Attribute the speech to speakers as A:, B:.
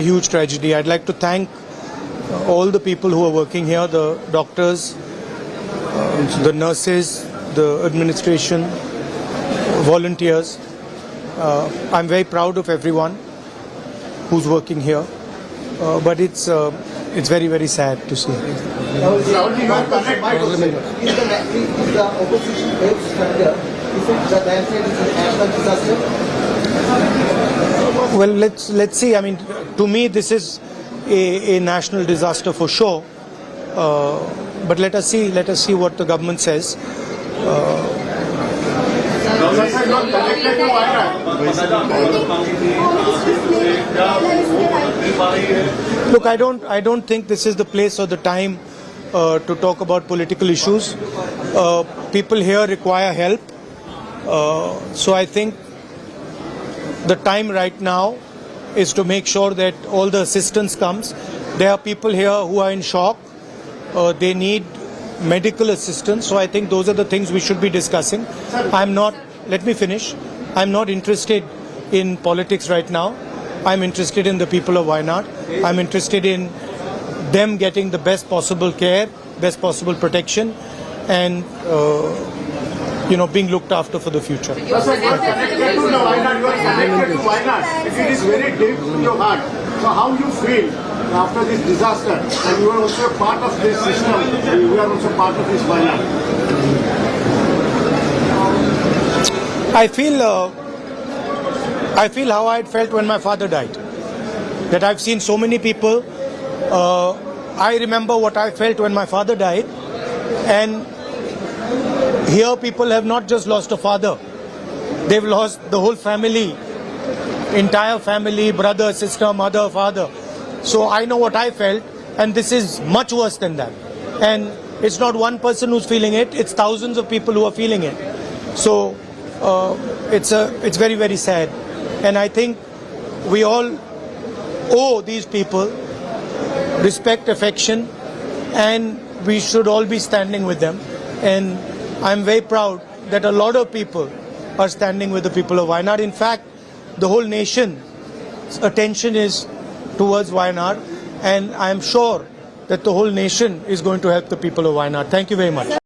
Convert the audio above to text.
A: Huge tragedy. I'd like to thank all the people who are working here, the doctors, the nurses, the administration, volunteers. I'm very proud of everyone who's working here, but it's very, very sad to see.
B: Is the opposition helps India? Is it the landslide is a national disaster?
A: Well, let's see. I mean, to me, this is a national disaster for sure. But let us see what the government says. Look, I don't think this is the place or the time to talk about political issues. People here require help. So I think the time right now is to make sure that all the assistance comes. There are people here who are in shock. They need medical assistance. So I think those are the things we should be discussing. Let me finish. I'm not interested in politics right now. I'm interested in the people of Wayanad. I'm interested in them getting the best possible care, best possible protection, and being looked after for the future.
C: You are connected to Wayanad. It is very deep to your heart. So how you feel after this disaster? And you are also part of this system. You are also part of this Wayanad.
A: I feel how I had felt when my father died. That I've seen so many people. I remember what I felt when my father died, and here people have not just lost a father, they've lost the whole family, entire family, brother, sister, mother, father. So I know what I felt, and this is much worse than that. And it's not one person who's feeling it, it's thousands of people who are feeling it. So it's very, very sad. And I think we all owe these people respect, affection, and we should all be standing with them. And I'm very proud that a lot of people are standing with the people of Wayanad. In fact, the whole nation's attention is towards Wayanad, and I'm sure that the whole nation is going to help the people of Wayanad. Thank you very much.